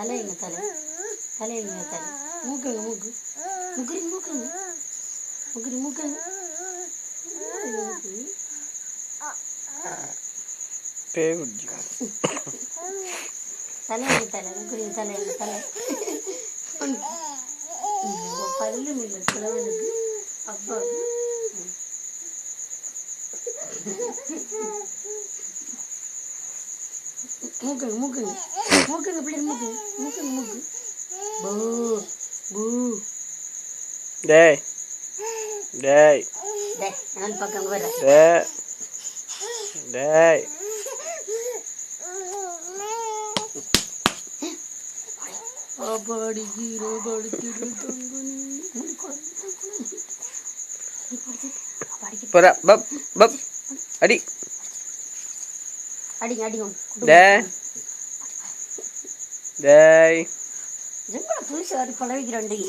தலைங்க தலை தலைங்க தலை மூக்குங்க மூக்கு முக்குறி மூக்குங்க முக்குறி மூக்குங்க தலைங்க தலை முக்குறி தலைங்க தலை பல்லு இல்லை கிழவனுக்கு அப்பா மூக்குங்க மூக்குங்க மூக்குங்க பிள்ளை மூக்குங்க மூக்குங்க மூக்கு பூ பூ டேய் டேய் டேய் நான் பக்கம் வர டேய் டேய் படிக்கிற படிக்கிற போற பப் பப் அடி அடிங்க அடிங்க டேய் டேய் ரொம்ப புதுசாக ஒரு பழவிக்கிறாண்டி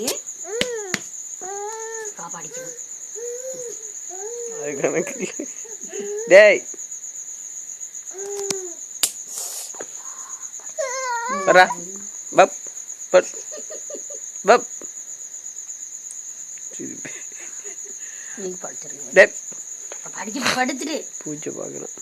படிக்கணும் டேய் போற பப் பப் பப் நீ படிச்சிருங்க டேய் படிக்க படுத்துட்டு பூஜை பார்க்கணும்.